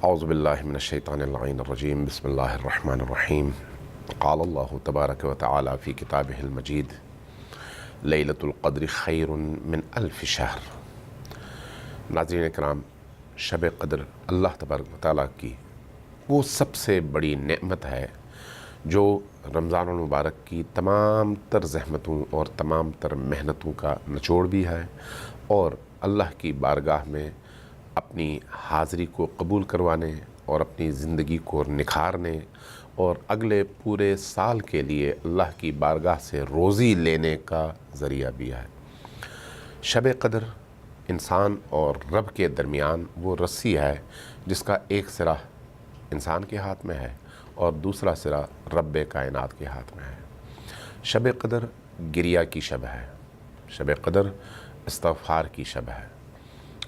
اعوذ باللہ من الشیطان اللعین الرجیم بسم اللہ الرحمن الرحیم قال اللہ تبارک و تعالی فی کتابہ المجید لیلۃ القدر خیر من الف شہر۔ ناظرین کرام، شب قدر اللہ تبارک و تعالی کی وہ سب سے بڑی نعمت ہے جو رمضان المبارک کی تمام تر زحمتوں اور تمام تر محنتوں کا نچوڑ بھی ہے، اور اللہ کی بارگاہ میں اپنی حاضری کو قبول کروانے اور اپنی زندگی کو نکھارنے اور اگلے پورے سال کے لیے اللہ کی بارگاہ سے روزی لینے کا ذریعہ بھی ہے۔ شب قدر انسان اور رب کے درمیان وہ رسی ہے جس کا ایک سرا انسان کے ہاتھ میں ہے اور دوسرا سرا رب کائنات کے ہاتھ میں ہے۔ شب قدر گریہ کی شب ہے، شب قدر استغفار کی شب ہے،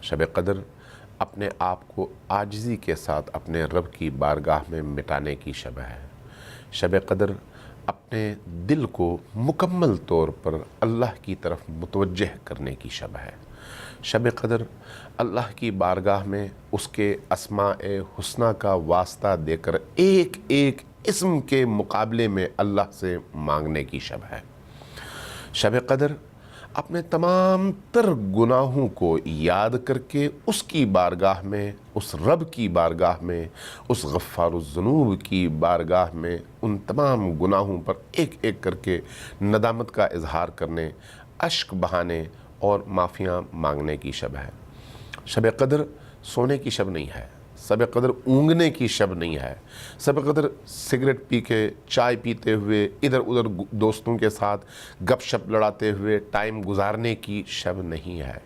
شب قدر اپنے آپ کو عاجزی کے ساتھ اپنے رب کی بارگاہ میں مٹانے کی شب ہے۔ شب قدر اپنے دل کو مکمل طور پر اللہ کی طرف متوجہ کرنے کی شب ہے۔ شب قدر اللہ کی بارگاہ میں اس کے اسماء حسنہ کا واسطہ دے کر ایک ایک اسم کے مقابلے میں اللہ سے مانگنے کی شب ہے۔ شب قدر اپنے تمام تر گناہوں کو یاد کر کے اس کی بارگاہ میں، اس رب کی بارگاہ میں، اس غفار الذنوب کی بارگاہ میں ان تمام گناہوں پر ایک ایک کر کے ندامت کا اظہار کرنے، اشک بہانے اور معافیاں مانگنے کی شب ہے۔ شب قدر سونے کی شب نہیں ہے، شب قدر اونگنے کی شب نہیں ہے، شب قدر سگریٹ پی کے، چائے پیتے ہوئے، ادھر ادھر دوستوں کے ساتھ گپ شپ لڑاتے ہوئے ٹائم گزارنے کی شب نہیں ہے۔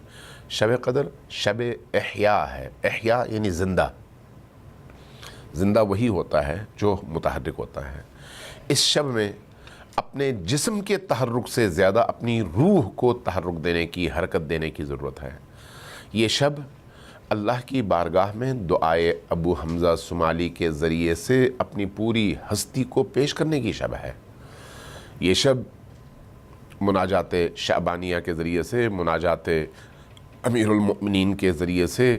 شب قدر شب احیاء ہے۔ احیاء یعنی زندہ۔ زندہ وہی ہوتا ہے جو متحرک ہوتا ہے۔ اس شب میں اپنے جسم کے تحرک سے زیادہ اپنی روح کو تحرک دینے کی، حرکت دینے کی ضرورت ہے۔ یہ شب اللہ کی بارگاہ میں دعائے ابو حمزہ صومالی کے ذریعے سے اپنی پوری ہستی کو پیش کرنے کی شب ہے۔ یہ شب مناجات شعبانیہ کے ذریعے سے، مناجات امیر المؤمنین کے ذریعے سے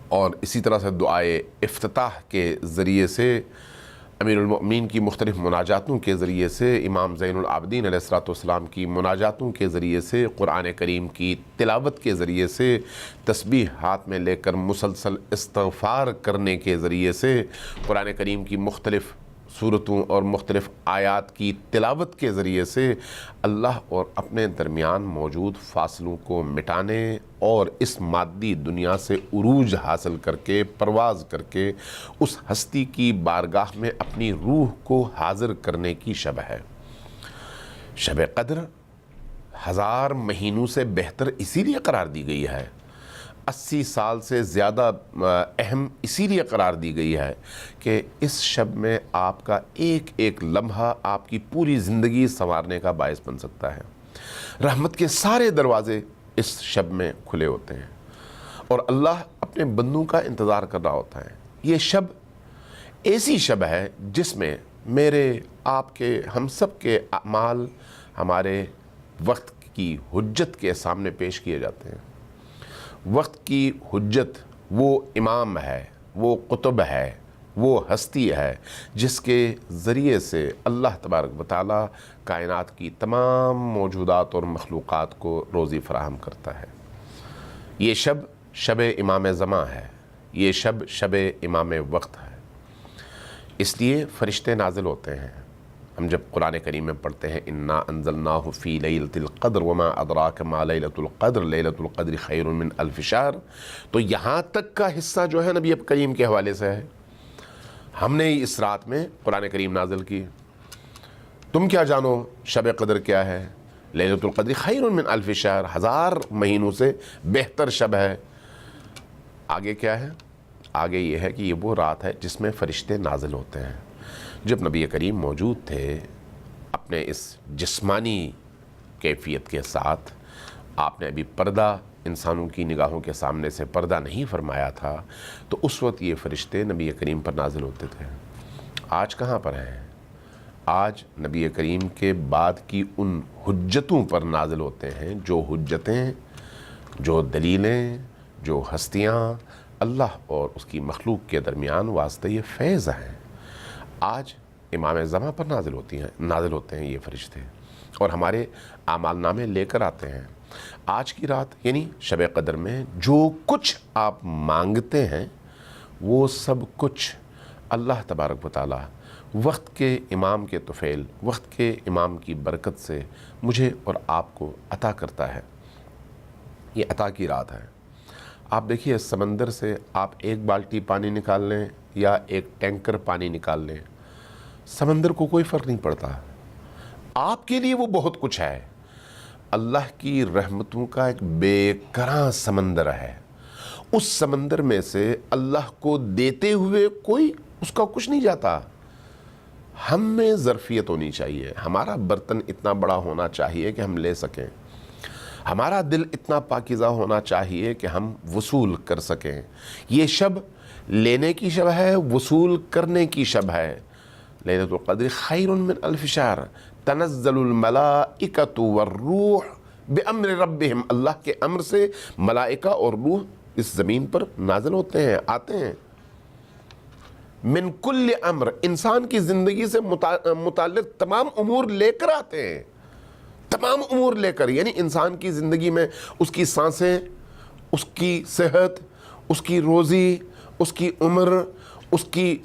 اور اسی طرح سے دعائے افتتاح کے ذریعے سے، امیر المؤمنین کی مختلف مناجاتوں کے ذریعے سے، امام زین العابدین علیہ السلام کی مناجاتوں کے ذریعے سے، قرآن کریم کی تلاوت کے ذریعے سے، تسبیح ہاتھ میں لے کر مسلسل استغفار کرنے کے ذریعے سے، قرآن کریم کی مختلف صورتوں اور مختلف آیات کی تلاوت کے ذریعے سے اللہ اور اپنے درمیان موجود فاصلوں کو مٹانے اور اس مادی دنیا سے عروج حاصل کر کے، پرواز کر کے اس ہستی کی بارگاہ میں اپنی روح کو حاضر کرنے کی شب ہے۔ شب قدر 1000 مہینوں سے بہتر اسی لیے قرار دی گئی ہے، 80 سال سے زیادہ اہم اسی لیے قرار دی گئی ہے کہ اس شب میں آپ کا ایک ایک لمحہ آپ کی پوری زندگی سنوارنے کا باعث بن سکتا ہے۔ رحمت کے سارے دروازے اس شب میں کھلے ہوتے ہیں اور اللہ اپنے بندوں کا انتظار کر رہا ہوتا ہے۔ یہ شب ایسی شب ہے جس میں میرے، آپ کے، ہم سب کے اعمال ہمارے وقت کی حجت کے سامنے پیش کیے جاتے ہیں۔ وقت کی حجت وہ امام ہے، وہ قطب ہے، وہ ہستی ہے جس کے ذریعے سے اللہ تبارک و تعالی کائنات کی تمام موجودات اور مخلوقات کو روزی فراہم کرتا ہے۔ یہ شب شب امام زمان ہے، یہ شب شب امام وقت ہے۔ اس لیے فرشتے نازل ہوتے ہیں۔ ہم جب قرآن کریم میں پڑھتے ہیں انا انزلناہ فی لیلۃ القدر وما ادراک ما لیلۃ القدر لیلۃ القدر خیر من الف شہر، تو یہاں تک کا حصہ جو ہے نبی کریم کے حوالے سے ہے۔ ہم نے اس رات میں قرآن کریم نازل کی، تم کیا جانو شب قدر کیا ہے؟ لیلۃ القدر خیر من الف شہر، 1000 مہینوں سے بہتر شب ہے۔ آگے کیا ہے؟ آگے یہ ہے کہ یہ وہ رات ہے جس میں فرشتے نازل ہوتے ہیں۔ جب نبی کریم موجود تھے اپنے اس جسمانی کیفیت کے ساتھ، آپ نے ابھی پردہ انسانوں کی نگاہوں کے سامنے سے پردہ نہیں فرمایا تھا، تو اس وقت یہ فرشتے نبی کریم پر نازل ہوتے تھے۔ آج کہاں پر ہیں؟ آج نبی کریم کے بعد کی ان حجتوں پر نازل ہوتے ہیں، جو حجتیں، جو دلیلیں، جو ہستیاں اللہ اور اس کی مخلوق کے درمیان واسطہ یہ فیض ہیں۔ آج امام زمان پر نازل ہوتے ہیں یہ فرشتے اور ہمارے اعمال نامے لے کر آتے ہیں۔ آج کی رات یعنی شب قدر میں جو کچھ آپ مانگتے ہیں وہ سب کچھ اللہ تبارک و تعالی وقت کے امام کے طفیل، وقت کے امام کی برکت سے مجھے اور آپ کو عطا کرتا ہے۔ یہ عطا کی رات ہے۔ آپ دیکھیے سمندر سے آپ ایک بالٹی پانی نکال لیں یا ایک ٹینکر پانی نکال لیں، سمندر کو کوئی فرق نہیں پڑتا، آپ کے لیے وہ بہت کچھ ہے۔ اللہ کی رحمتوں کا ایک بے کراں سمندر ہے، اس سمندر میں سے اللہ کو دیتے ہوئے کوئی اس کا کچھ نہیں جاتا۔ ہم میں ظرفیت ہونی چاہیے، ہمارا برتن اتنا بڑا ہونا چاہیے کہ ہم لے سکیں، ہمارا دل اتنا پاکیزہ ہونا چاہیے کہ ہم وصول کر سکیں۔ یہ شب لینے کی شب ہے، وصول کرنے کی شب ہے۔ لیلۃ القدر خیر من الف شہر تنزل الملائکۃ والروح بامر ربہم، اللہ کے امر سے ملائکہ اور روح اس زمین پر نازل ہوتے ہیں، آتے ہیں۔ من کل امر، انسان کی زندگی سے متعلق تمام امور لے کر آتے ہیں، تمام امور لے کر، یعنی انسان کی زندگی میں اس کی سانسیں، اس کی صحت، اس کی روزی، اس کی عمر، اس کی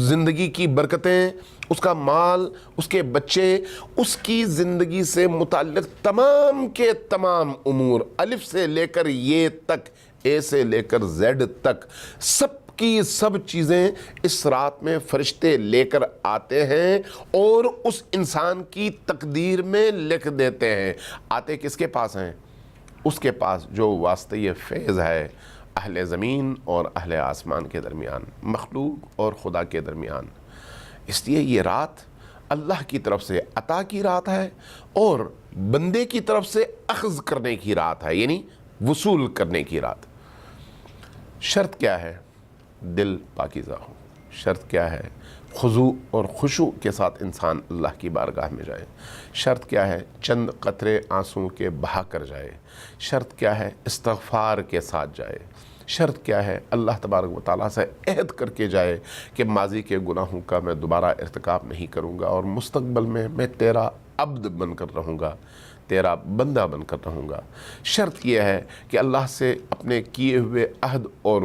زندگی کی برکتیں، اس کا مال، اس کے بچے، اس کی زندگی سے متعلق تمام کے تمام امور، الف سے لے کر یہ تک، اے سے لے کر زیڈ تک، سب کی سب چیزیں اس رات میں فرشتے لے کر آتے ہیں اور اس انسان کی تقدیر میں لکھ دیتے ہیں۔ آتے کس کے پاس ہیں؟ اس کے پاس جو واسطہ یہ فیض ہے اہل زمین اور اہل آسمان کے درمیان، مخلوق اور خدا کے درمیان۔ اس لیے یہ رات اللہ کی طرف سے عطا کی رات ہے اور بندے کی طرف سے اخذ کرنے کی رات ہے، یعنی وصول کرنے کی رات۔ شرط کیا ہے؟ دل پاکیزہ ہو۔ شرط کیا ہے؟ خضوع اور خشوع کے ساتھ انسان اللہ کی بارگاہ میں جائے۔ شرط کیا ہے؟ چند قطرے آنسوں کے بہا کر جائے۔ شرط کیا ہے؟ استغفار کے ساتھ جائے۔ شرط کیا ہے؟ اللہ تبارک و تعالیٰ سے عہد کر کے جائے کہ ماضی کے گناہوں کا میں دوبارہ ارتکاب نہیں کروں گا اور مستقبل میں تیرا عبد بن کر رہوں گا، تیرا بندہ بن کر رہوں گا۔ شرط یہ ہے کہ اللہ سے اپنے کیے ہوئے عہد اور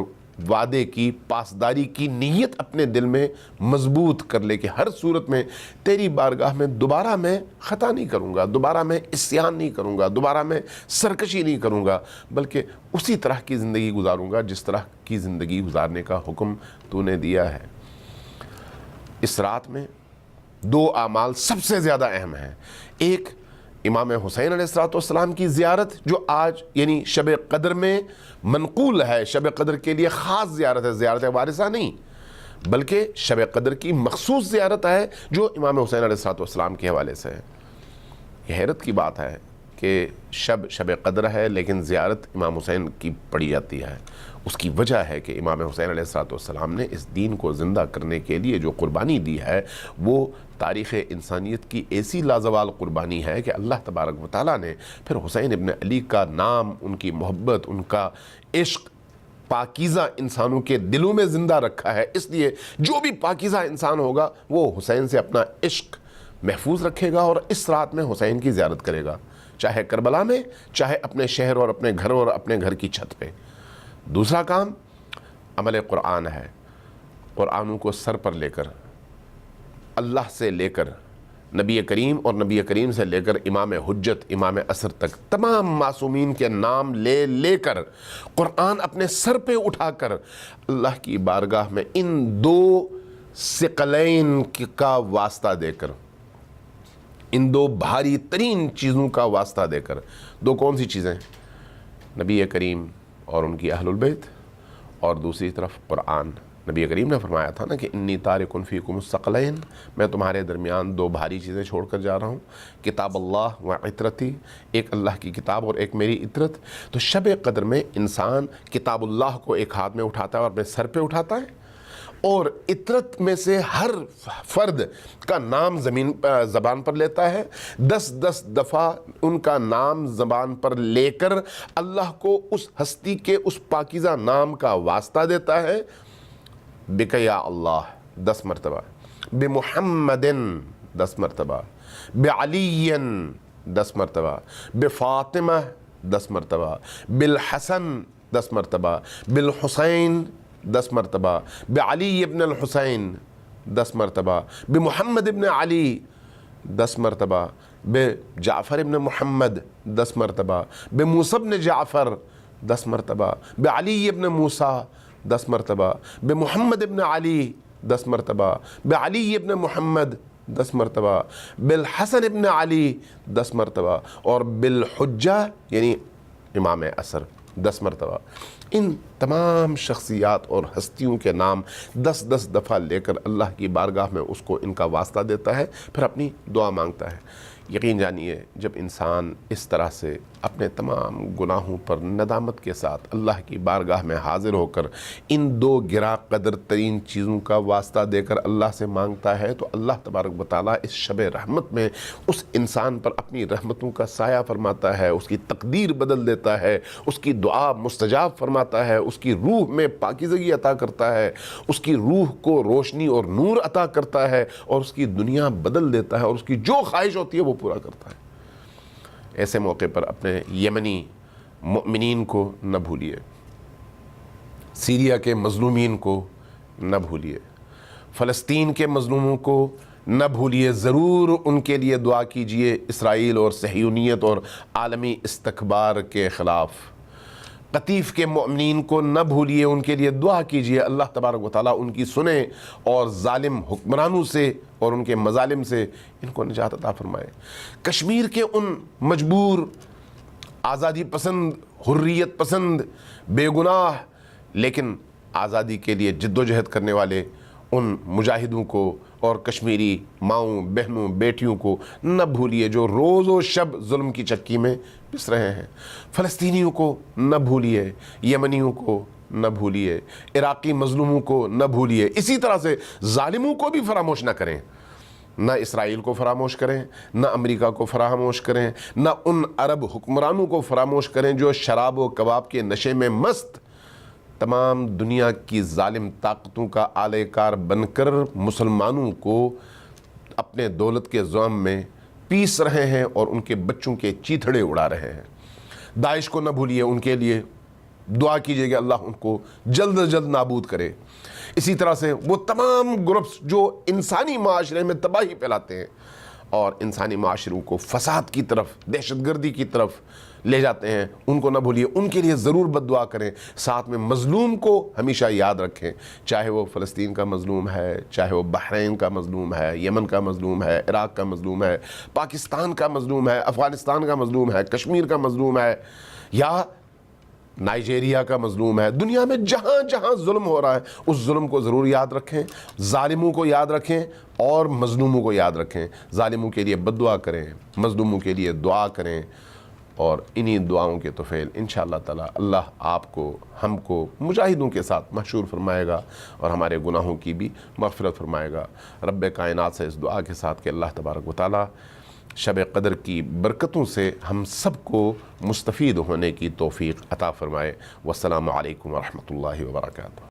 وعدے کی پاسداری کی نیت اپنے دل میں مضبوط کر لے کہ ہر صورت میں تیری بارگاہ میں دوبارہ میں خطا نہیں کروں گا، دوبارہ میں عصیان نہیں کروں گا، دوبارہ میں سرکشی نہیں کروں گا، بلکہ اسی طرح کی زندگی گزاروں گا جس طرح کی زندگی گزارنے کا حکم تو نے دیا ہے۔ اس رات میں دو اعمال سب سے زیادہ اہم ہیں۔ ایک امام حسین علیہ السلام کی زیارت جو آج یعنی شب قدر میں منقول ہے، شب قدر کے لیے خاص زیارت ہے، زیارت وارثہ نہیں بلکہ شب قدر کی مخصوص زیارت ہے جو امام حسین علیہ السلام کے حوالے سے ہے۔ یہ حیرت کی بات ہے کہ شب قدر ہے لیکن زیارت امام حسین کی پڑی جاتی ہے۔ اس کی وجہ ہے کہ امام حسین علیہ السلام نے اس دین کو زندہ کرنے کے لیے جو قربانی دی ہے وہ تاریخ انسانیت کی ایسی لازوال قربانی ہے کہ اللہ تبارک و تعالیٰ نے پھر حسین ابن علی کا نام، ان کی محبت، ان کا عشق پاکیزہ انسانوں کے دلوں میں زندہ رکھا ہے۔ اس لیے جو بھی پاکیزہ انسان ہوگا وہ حسین سے اپنا عشق محفوظ رکھے گا اور اس رات میں حسین کی زیارت کرے گا، چاہے کربلا میں، چاہے اپنے شہر اور اپنے گھر اور اپنے گھر کی چھت پہ۔ دوسرا کام عمل قرآن ہے۔ قرآنوں کو سر پر لے کر، اللہ سے لے کر نبی کریم اور نبی کریم سے لے کر امام حجت، امام عصر تک تمام معصومین کے نام لے لے کر قرآن اپنے سر پہ اٹھا کر اللہ کی بارگاہ میں ان دو ثقلین کا واسطہ دے کر، ان دو بھاری ترین چیزوں کا واسطہ دے کر۔ دو کون سی چیزیں؟ نبی کریم اور ان کی اہل البیت، اور دوسری طرف قرآن۔ نبی کریم نے فرمایا تھا نا کہ انی تارک فیکم الثقلین، میں تمہارے درمیان دو بھاری چیزیں چھوڑ کر جا رہا ہوں، کتاب اللہ و عطرتی، ایک اللہ کی کتاب اور ایک میری عطرت۔ تو شب قدر میں انسان کتاب اللہ کو ایک ہاتھ میں اٹھاتا ہے اور اپنے سر پہ اٹھاتا ہے، اور اطرت میں سے ہر فرد کا نام زبان پر لیتا ہے، 10 دفعہ ان کا نام زبان پر لے کر اللہ کو اس ہستی کے اس پاکیزہ نام کا واسطہ دیتا ہے، بک یا اللہ 10 مرتبہ، بمحمد 10 مرتبہ، بعلی 10 مرتبہ، بفاطمہ 10 مرتبہ، بالحسن 10 مرتبہ، بالحسین 10 مرتبہ، بعلی ابن الحسین 10 مرتبہ، بمحمد ابن علی 10 مرتبہ، بجعفر ابن محمد 10 مرتبہ، بموسیٰ ابن جعفر 10 مرتبہ، بعلی ابن موسیٰ 10 مرتبہ، بمحمد ابن علی 10 مرتبہ، بعلی ابن محمد 10 مرتبہ، بالحسن ابن علی 10 مرتبہ، اور بالحجہ یعنی امام عصر 10 مرتبہ۔ ان تمام شخصیات اور ہستیوں کے نام 10 دفعہ لے کر اللہ کی بارگاہ میں اس کو ان کا واسطہ دیتا ہے، پھر اپنی دعا مانگتا ہے۔ یقین جانیے جب انسان اس طرح سے اپنے تمام گناہوں پر ندامت کے ساتھ اللہ کی بارگاہ میں حاضر ہو کر ان 2 گراں قدر ترین چیزوں کا واسطہ دے کر اللہ سے مانگتا ہے، تو اللہ تبارک و تعالیٰ اس شب رحمت میں اس انسان پر اپنی رحمتوں کا سایہ فرماتا ہے، اس کی تقدیر بدل دیتا ہے، اس کی دعا مستجاب فرماتا ہے، اس کی روح میں پاکیزگی عطا کرتا ہے، اس کی روح کو روشنی اور نور عطا کرتا ہے، اور اس کی دنیا بدل دیتا ہے، اور اس کی جو خواہش ہوتی ہے وہ پورا کرتا ہے۔ ایسے موقع پر اپنے یمنی مؤمنین کو نہ بھولیے، سیریا کے مظلومین کو نہ بھولیے، فلسطین کے مظلوموں کو نہ بھولیے، ضرور ان کے لیے دعا کیجئے، اسرائیل اور صہیونیت اور عالمی استکبار کے خلاف۔ قطیف کے مؤمنین کو نہ بھولیے، ان کے لیے دعا کیجئے، اللہ تبارک و تعالیٰ ان کی سنے اور ظالم حکمرانوں سے اور ان کے مظالم سے ان کو نجات عطا فرمائے۔ کشمیر کے ان مجبور، آزادی پسند، حریت پسند، بے گناہ لیکن آزادی کے لیے جد و جہد کرنے والے ان مجاہدوں کو اور کشمیری ماؤں بہنوں بیٹیوں کو نہ بھولیے جو روز و شب ظلم کی چکی میں پس رہے ہیں۔ فلسطینیوں کو نہ بھولیے، یمنیوں کو نہ بھولیے، عراقی مظلوموں کو نہ بھولیے، اسی طرح سے ظالموں کو بھی فراموش نہ کریں۔ نہ اسرائیل کو فراموش کریں، نہ امریکہ کو فراموش کریں، نہ ان عرب حکمرانوں کو فراموش کریں جو شراب و کباب کے نشے میں مست تمام دنیا کی ظالم طاقتوں کا آلے کار بن کر مسلمانوں کو اپنے دولت کے زوم میں پیس رہے ہیں اور ان کے بچوں کے چیتھڑے اڑا رہے ہیں۔ داعش کو نہ بھولیے، ان کے لیے دعا کیجئے کہ اللہ ان کو جلد از جلد نابود کرے۔ اسی طرح سے وہ تمام گروپس جو انسانی معاشرے میں تباہی پھیلاتے ہیں اور انسانی معاشروں کو فساد کی طرف، دہشت گردی کی طرف لے جاتے ہیں، ان کو نہ بھولیے، ان کے لیے ضرور بد دعا کریں۔ ساتھ میں مظلوم کو ہمیشہ یاد رکھیں، چاہے وہ فلسطین کا مظلوم ہے، چاہے وہ بحرین کا مظلوم ہے، یمن کا مظلوم ہے، عراق کا مظلوم ہے، پاکستان کا مظلوم ہے، افغانستان کا مظلوم ہے، کشمیر کا مظلوم ہے، یا نائجیریا کا مظلوم ہے۔ دنیا میں جہاں جہاں ظلم ہو رہا ہے اس ظلم کو ضرور یاد رکھیں، ظالموں کو یاد رکھیں اور مظلوموں کو یاد رکھیں۔ ظالموں کے لیے بد دعا کریں، مظلوموں کے لیے دعا کریں، اور انہی دعاؤں کے طفیل انشاءاللہ تعالی اللہ آپ کو، ہم کو مجاہدوں کے ساتھ محشور فرمائے گا اور ہمارے گناہوں کی بھی مغفرت فرمائے گا۔ رب کائنات سے اس دعا کے ساتھ کہ اللہ تبارک و تعالی شب قدر کی برکتوں سے ہم سب کو مستفید ہونے کی توفیق عطا فرمائے۔ والسلام علیکم ورحمۃ اللہ وبرکاتہ۔